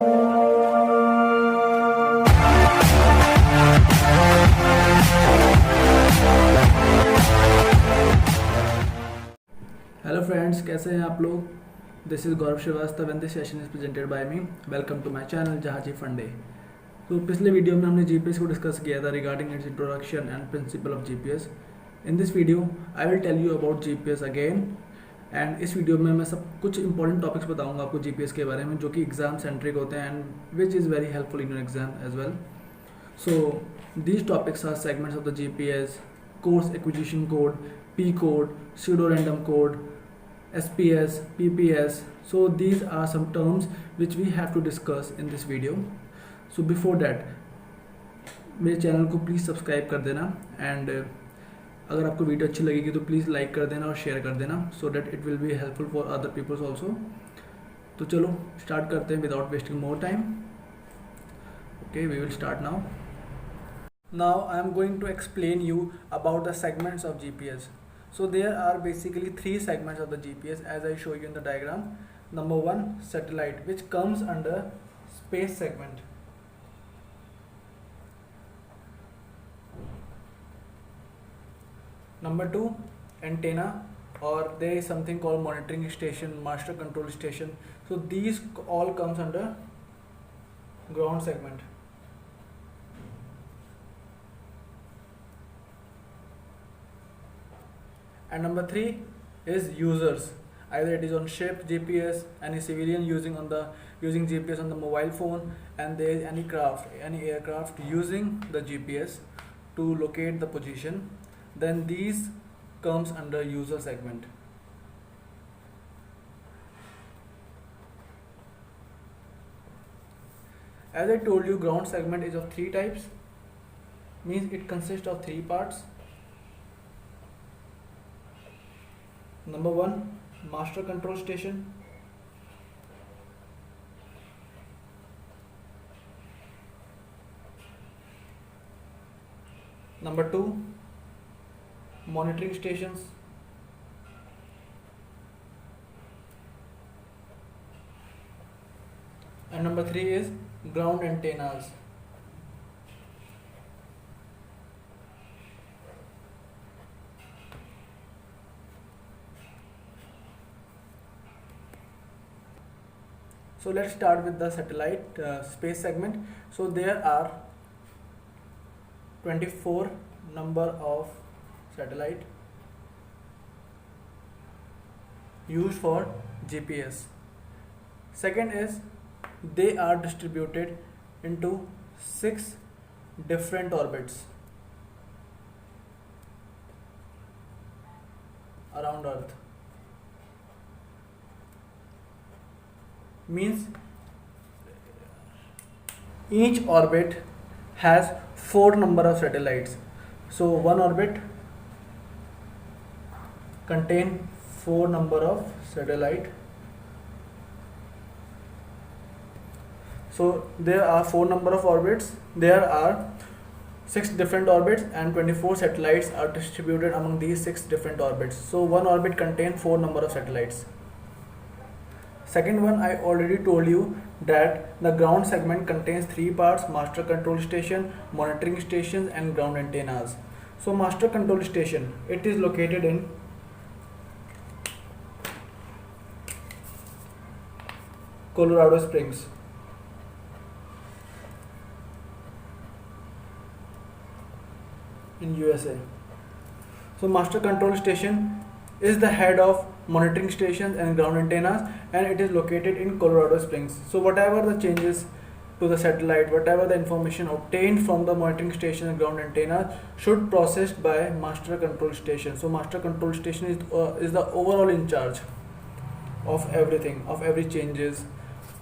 Hello friends, कैसे हैं आप लोग। This is Gaurav Srivastava and this session is presented by me. Welcome to my channel Jahazi Funde. तो पिछले वीडियो में हमने जीपीएस को डिस्कस किया था regarding its introduction and principle of GPS. In this video I will tell you about GPS again. And इस video में मैं सब कुछ इंपॉर्टेंट टॉपिक्स बताऊंगा आपको जीपीएस के बारे में, जो कि एग्जाम सेंट्रिक होते हैं and which is very helpful in your exam as well. So these topics are segments of the GPS, course acquisition code, P code, pseudo-random code, SPS, PPS. So these are some terms which we have to discuss in this video. So before that, मेरे channel को please subscribe कर देना and अगर आपको video अच्छी लगेगी तो please like कर देना और शेयर कर देना so that it will be helpful for other peoples also. तो चलो स्टार्ट करते हैं without wasting more time. Okay, we will start now. Now I am going to explain you about the segments of GPS. So there are basically three segments of the GPS as I show you in the diagram. Number one, satellite, which comes under space segment. Number two, antenna, or there is something called monitoring station, master control station. So these all comes under ground segment. And number three is users. Either it is on ship GPS, any civilian using GPS on the mobile phone, and there is any aircraft using the GPS to locate the position. Then these comes under user segment. As I told you, ground segment is of three types, means it consists of three parts. Number one, master control station. Number two, monitoring stations. And number three is ground antennas. So let's start with the satellite space segment. So there are 24 number of satellite used for GPS. Second is they are distributed into 6 different orbits around Earth. Means each orbit has 4 number of satellites. So one orbit contain 4 number of satellite. So there are 4 number of orbits. There are 6 different orbits and 24 satellites are distributed among these 6 different orbits. So one orbit contains 4 number of satellites. Second one, I already told you that the ground segment contains 3 parts: master control station, monitoring stations, and ground antennas. So master control station, it is located in Colorado Springs. In USA. So master control station is the head of monitoring stations and ground antennas, and it is located in Colorado Springs. So whatever the changes to the satellite, whatever the information obtained from the monitoring station and ground antennas should processed by master control station. So master control station is the overall in charge of everything, of every changes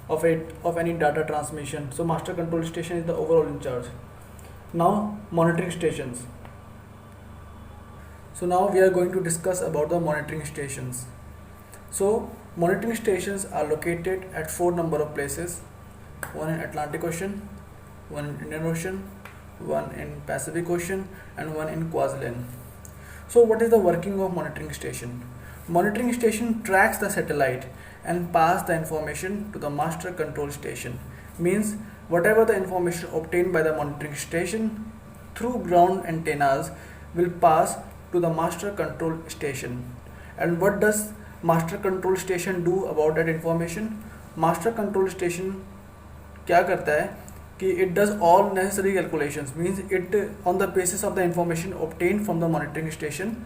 of any data transmission. So master control station is the overall in charge. Now monitoring stations. So now we are going to discuss about the monitoring stations. So monitoring stations are located at 4 number of places: one in Atlantic Ocean, one in Indian Ocean, one in Pacific Ocean, and one in Kwazलन. So what is the working of monitoring station? Monitoring station tracks the satellite and pass the information to the master control station. means whatever the information obtained by the monitoring station through ground antennas will pass to the master control station. And what does master control station do about that information? Master control station क्या करता है कि it does all necessary calculations, means it on the basis of the information obtained from the monitoring station,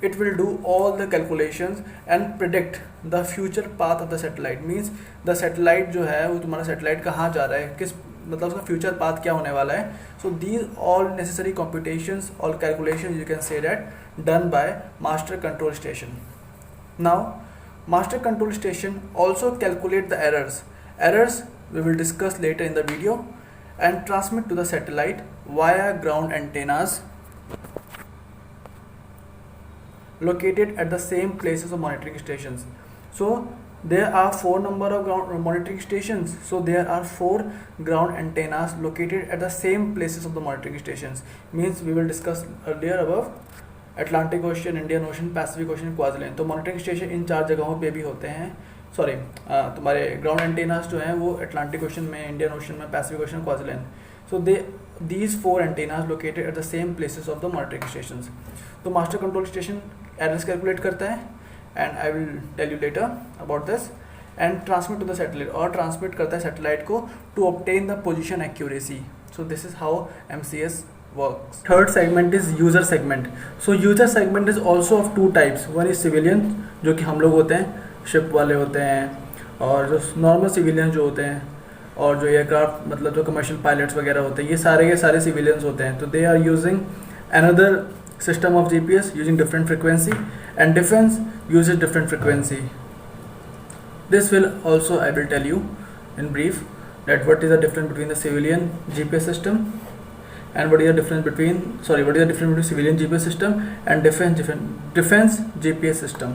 it will do all the calculations and predict the future path of the satellite. means the satellite जो है वो तुम्हारा satellite कहाँ जा रहा है, किस मतलब उसका future path क्या होने वाला है. So these all necessary computations, all calculations you can say that done by master control station. Now master control station also calculate the errors we will discuss later in the video, and transmit to the satellite via ground antennas located at the same places of monitoring stations. So there are 4 number of ground monitoring stations, so there are 4 ground antennas located at the same places of the monitoring stations. Means we will discuss earlier above Atlantic Ocean, Indian Ocean, Pacific Ocean, क्वाड्रिलेन. तो monitoring station इन 4 जगहों पे भी होते हैं. Sorry, तुम्हारे ground antennas जो हैं वो अटलांटिक ओशन में, इंडियन ओशन में, पैसिफिक ओशन, क्वाड्रिलेन. So these 4 antennas located at the same places of the monitoring stations. तो master control station errors calculate करता है, and I will tell you later about this, and transmit to the satellite, और transmit करता है satellite को to obtain the position accuracy. So this is how MCS works. Third segment is user segment. So user segment is also of 2 types. One is civilian, जो कि हम लोग होते हैं, शिप वाले होते हैं, और जो नॉर्मल सिविलियन जो होते हैं, और जो एयरक्राफ्ट मतलब जो कमर्शियल पायलट्स वगैरह होते हैं, ये सारे के सारे सिविलियंस होते हैं. तो they are using another system of GPS using different frequency, and defense uses different frequency. This will also I will tell you in brief that what is the difference between the civilian GPS system and what is the difference between civilian GPS system and defense GPS system.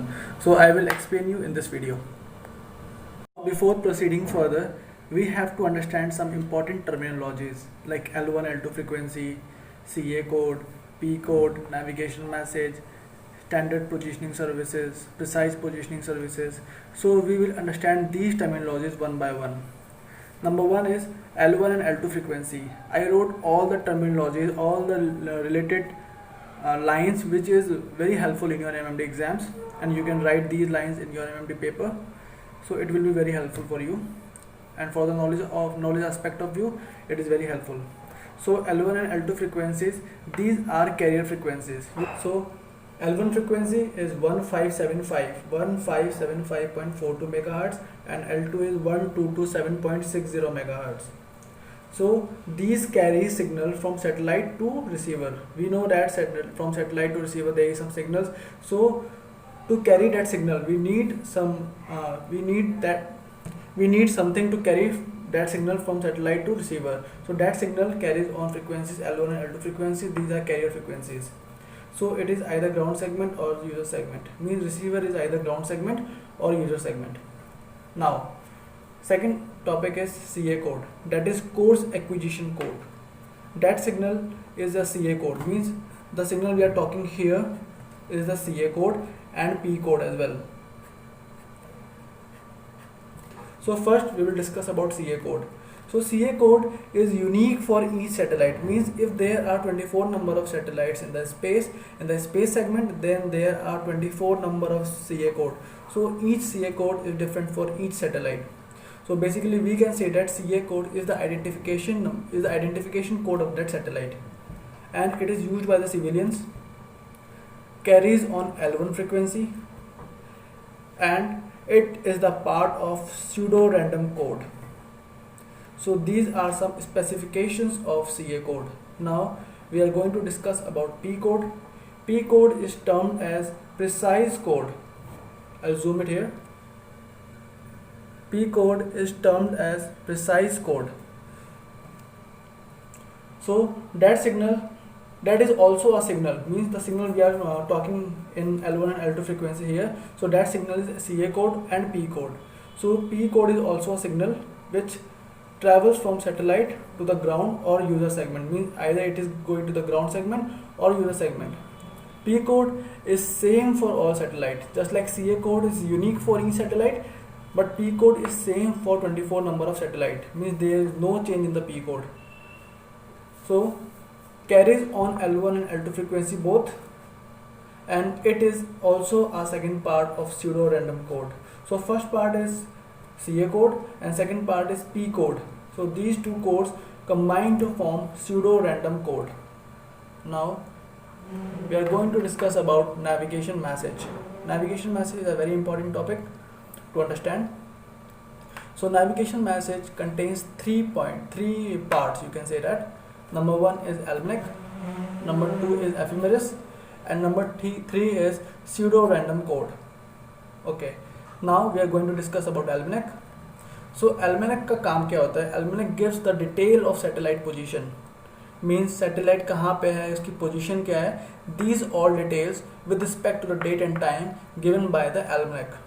So I will explain you in this video. Before proceeding further, we have to understand some important terminologies like L1 L2 frequency, CA code, P code, navigation message, standard positioning services, precise positioning services. So we will understand these terminologies one by one. Number 1 is L1 and L2 frequency. I wrote all the terminologies, all the related lines, which is very helpful in your MMD exams, and you can write these lines in your MMD paper. So it will be very helpful for you, and for the knowledge aspect of view, it is very helpful. So L1 and L2 frequencies, these are carrier frequencies. So L1 frequency is 1575.42 megahertz, and L2 is 1227.60 megahertz. So these carry signal from satellite to receiver. We know that from satellite to receiver there is some signals. So to carry that signal, we need something to carry that signal from satellite to receiver. So that signal carries on frequencies L1 and L2 frequencies. These are carrier frequencies. So it is either ground segment or user segment. Means receiver is either ground segment or user segment. Now second topic is CA code, that is course acquisition code. That signal is a CA code, means the signal we are talking here is the CA code and P code as well. So first we will discuss about CA code. So CA code is unique for each satellite. Means if there are 24 number of satellites in the space segment, then there are 24 number of CA code. So each CA code is different for each satellite. So basically we can say that CA code is the identification code of that satellite, and it is used by the civilians, carries on L1 frequency, and it is the part of pseudo random code. So these are some specifications of CA code. Now we are going to discuss about P code. P code is termed as precise code. I'll zoom it here. P code is termed as precise code. So that signal, that is also a signal, means the signal we are talking in L1 and L2 frequency here. So that signal is CA code and P code. So P code is also a signal which travels from satellite to the ground or user segment, means either it is going to the ground segment or user segment. P code is same for all satellites, just like CA code is unique for each satellite. but P code is same for 24 number of satellite, means there is no change in the P code. So carries on L1 and L2 frequency both, and it is also a second part of pseudo random code. So first part is CA code and second part is P code. So these two codes combine to form pseudo random code. Now we are going to discuss about navigation message. Navigation message is a very important topic to understand. So navigation message contains three parts, you can say that. Number one is Almanac, number two is ephemeris, and number three is pseudo random code. Okay, now we are going to discuss about Almanac. So Almanac का काम क्या होता है? Almanac gives the detail of satellite position, means satellite कहाँ पे है, उसकी position क्या है. These all details with respect to the date and time given by the Almanac.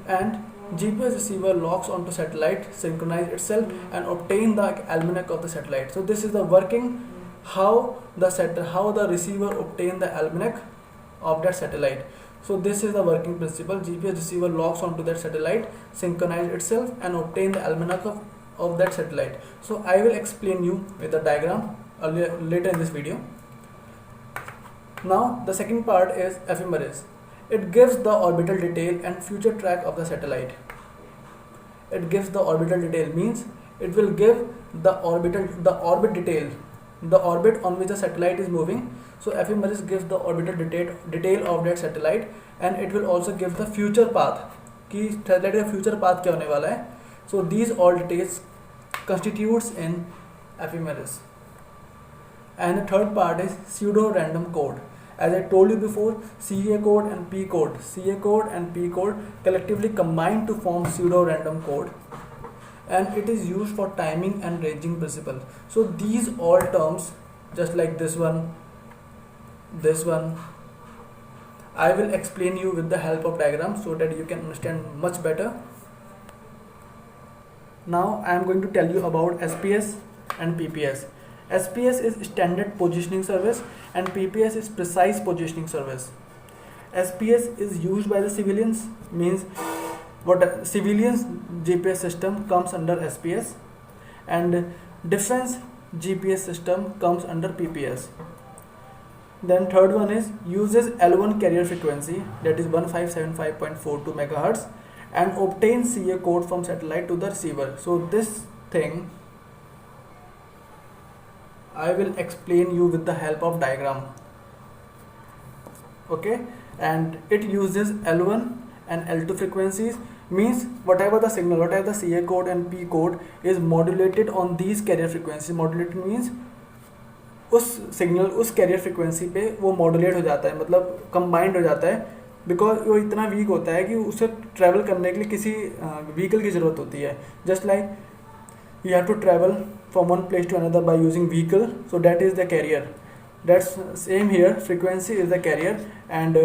And GPS receiver locks onto satellite, synchronize itself and obtain the almanac of the satellite. So this is the working, how the receiver obtain the almanac of that satellite. So this is the working principle. GPS receiver locks onto that satellite, synchronize itself and obtain the almanac of that satellite. So I will explain you with the diagram later in this video. Now the second part is ephemeris. It gives the orbital detail and future track of the satellite. It gives the orbital detail means it will give the orbit detail, the orbit on which the satellite is moving. So ephemeris gives the orbital detail of that satellite, and it will also give the future path कि satellite का future path क्या होने वाला है. So these all details constitutes in ephemeris. And the third part is pseudo random code. As I told you before, CA code and P code collectively combine to form pseudo random code, and it is used for timing and ranging principle. So these all terms, just like this one, I will explain you with the help of diagram so that you can understand much better. Now I am going to tell you about SPS and PPS. SPS is standard positioning service and PPS is precise positioning service. SPS is used by the civilians, means what civilians GPS system comes under SPS, and defense GPS system comes under PPS. Then third one is uses L1 carrier frequency, that is 1575.42 MHz, and obtains CA code from satellite to the receiver. So this thing I will explain you with the help of diagram. Okay, and it uses L1 and L2 frequencies, means whatever the signal, whatever the CA code and P code is modulated on these carrier frequencies. Modulated means उस signal उस career frequency पे वो modulate हो जाता है, मतलब combined हो जाता है, बिकॉज वो इतना वीक होता है कि उसे ट्रैवल करने के लिए किसी व्हीकल की ज़रूरत होती है. Just like you have to travel from one place to another by using vehicle, so that is the carrier. That's same here, frequency is the carrier, and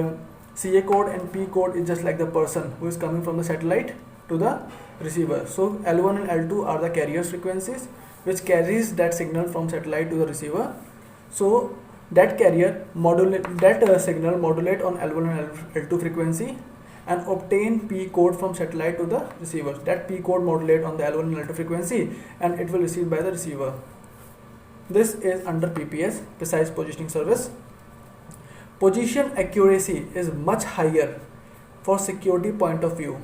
CA code and P code is just like the person who is coming from the satellite to the receiver. So L1 and L2 are the carrier frequencies which carries that signal from satellite to the receiver. So that carrier signal modulate on L1 and L2 frequency and obtain P code from satellite to the receiver. That P code modulate on the L1 and L2 frequency and it will receive by the receiver. This is under PPS, precise positioning service. Position accuracy is much higher for security point of view,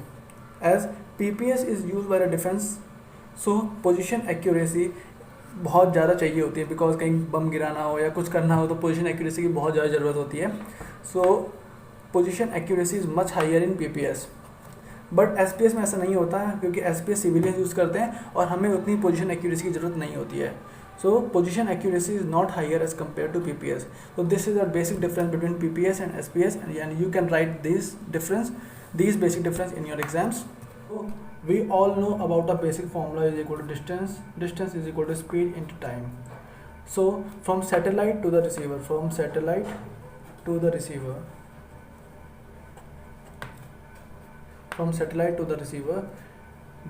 as PPS is used by the defense. So position accuracy बहुत ज़्यादा चाहिए होती है, because कहीं बम गिराना हो या कुछ करना हो तो पोजीशन एक्यूरेसी की बहुत ज़्यादा ज़रूरत होती है. So position accuracy is much higher in PPS, but SPS में ऐसा नहीं होता है क्योंकि एसपीएस सिविलियंस यूज़ करते हैं और हमें उतनी पोजीशन एक्यूरेसी की ज़रूरत नहीं होती है. So position accuracy is not higher as compare to PPS. So this is the basic difference between PPS and SPS, and you can write these basic difference in your exams. We all know about the basic formula is equal to distance is equal to speed into time. So from satellite to the receiver,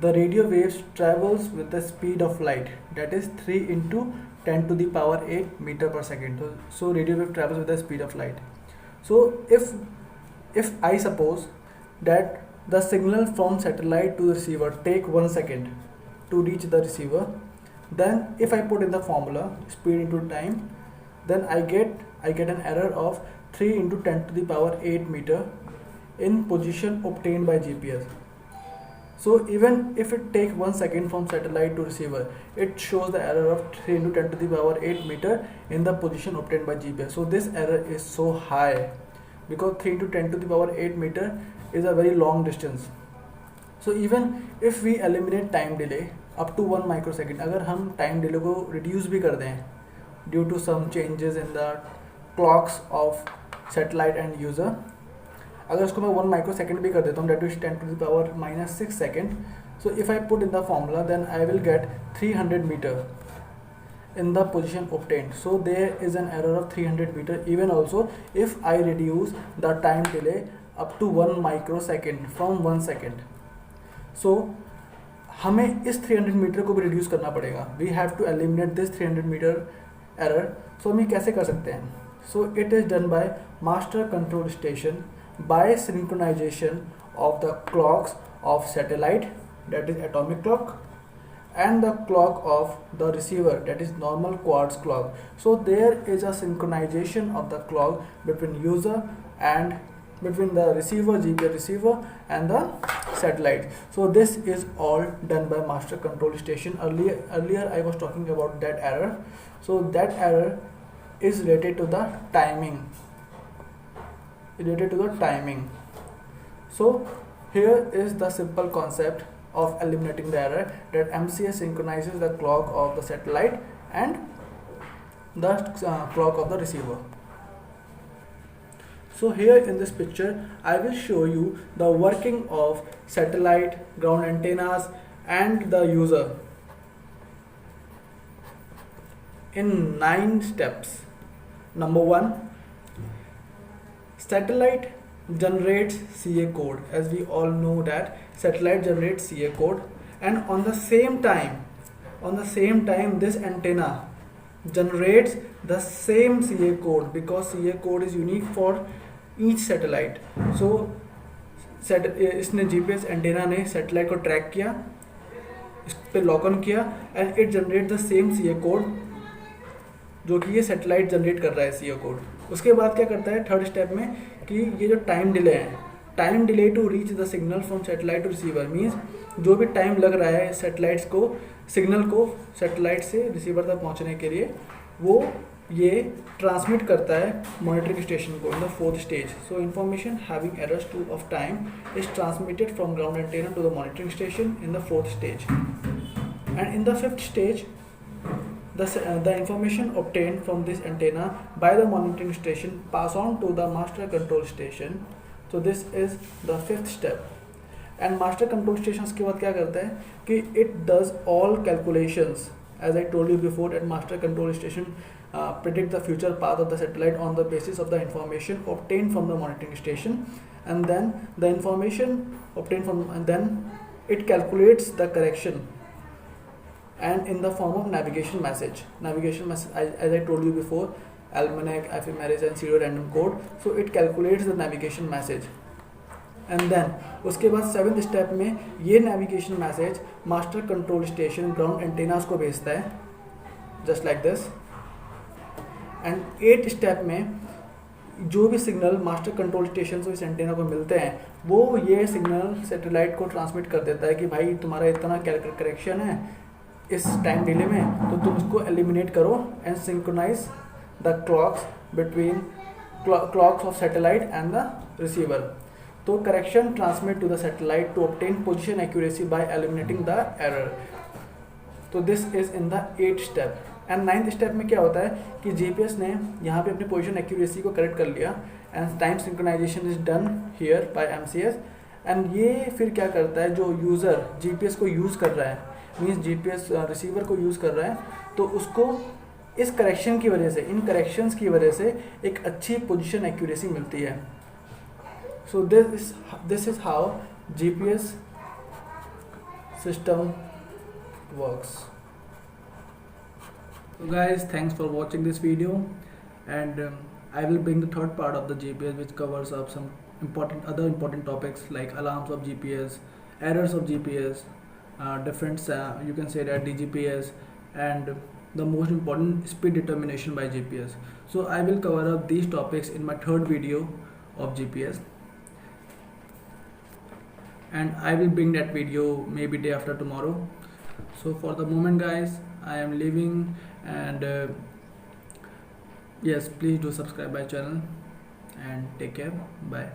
the radio waves travels with the speed of light, that is 3 into 10 to the power 8 meter per second. So radio wave travels with the speed of light. So if I suppose that the signal from satellite to the receiver take 1 second to reach the receiver. Then if I put in the formula speed into time, then I get an error of 3 into 10 to the power 8 meter in position obtained by GPS. So even if it takes 1 second from satellite to receiver, it shows the error of 3 into 10 to the power 8 meter in the position obtained by GPS. So this error is so high because 3 into 10 to the power 8 meter is a very long distance. So even if we eliminate time delay up to 1 microsecond, अगर हम time delay को reduce भी कर दें due to some changes in the clocks of satellite and user, अगर उसको मैं 1 microsecond भी कर देता हूँ, that is 10 to the power minus 6 second. So if I put in the formula, then I will get 300 meter in the position obtained. So there is an error of 300 meter even also if I reduce the time delay up to 1 microsecond from 1 second. So हमें इस 300 metre को भी reduce करना पड़ेगा. We have to eliminate this 300 metre error. So हम ये कैसे कर सकते हैं? So it is done by master control station by synchronization of the clocks of satellite, that is atomic clock, and the clock of the receiver, that is normal quartz clock. So there is a synchronization of the clock between user and between the receiver, GPS receiver, and the satellite. So this is all done by master control station. Earlier I was talking about that error. So that error is related to the timing. So here is the simple concept of eliminating the error, that MCS synchronizes the clock of the satellite and the clock of the receiver. So here in this picture I will show you the working of satellite, ground antennas and the user in 9 steps. Number 1, satellite generates CA code. As we all know that satellite generates CA code, and on the same time this antenna generates the same CA code, because CA code is unique for each satellite. So इसने GPS antenna ने satellite को track किया, इस पे lock on किया, and it generate the same CA code जो कि ये सैटेलाइट जनरेट कर रहा है CA कोड. उसके बाद क्या करता है थर्ड स्टेप में, कि ये जो टाइम डिले है, time delay to reach the signal from satellite to receiver, means जो भी टाइम लग रहा है सैटेलाइट्स को सिग्नल को सैटेलाइट से रिसीवर तक पहुंचने के लिए, वो ये ट्रांसमिट करता है मॉनिटरिंग स्टेशन को in the 4th stage. So information having errors to of time is transmitted from ground antenna to the monitoring station in the 4th stage. And in the 5th stage the information obtained from this antenna by the monitoring station pass on to the master control station. So this is the 5th step. And master control station के बाद क्या करता है कि it does all calculations, as I told you before, that master control station predict the future path of the satellite on the basis of the information obtained from the monitoring station, and then the information obtained from, and then it calculates the correction and in the form of navigation message, as I told you before, almanac, ephemeris and serial random code. So it calculates the navigation message, and then उसके बाद 7th step में ये navigation message master control station ground antennas को भेजता है, just like this. and 8th step में जो भी सिग्नल मास्टर कंट्रोल स्टेशन से इस एंटेना को मिलते हैं, वो ये सिग्नल सैटेलाइट को ट्रांसमिट कर देता है कि भाई तुम्हारा इतना करेक्शन है इस टाइम डिले में, तो तुम उसको एलिमिनेट करो and synchronise the clocks between clocks of satellite and the receiver. तो correction transmit to the satellite to obtain position accuracy by eliminating the error. तो this is in the 8th step. And 9th step में क्या होता है कि GPS ने यहाँ पे अपनी पोजीशन एक्यूरेसी को करेक्ट कर लिया, and time synchronisation is done here by MCS. And ये फिर क्या करता है, जो यूज़र जीपीएस को यूज़ कर रहा है, मीन्स जीपीएस रिसीवर को यूज़ कर रहा है, तो उसको इस करेक्शन की वजह से, इन करेक्शंस की वजह से एक अच्छी पोजीशन एक्यूरेसी मिलती है. सो this is how GPS system works. So guys, thanks for watching this video, and I will bring the third part of the GPS which covers up some other important topics like alarms of GPS, errors of GPS, different you can say that DGPS, and the most important, speed determination by GPS. So I will cover up these topics in my third video of GPS, and I will bring that video maybe day after tomorrow. So for the moment guys, I am leaving, and yes, please do subscribe my channel and take care. Bye.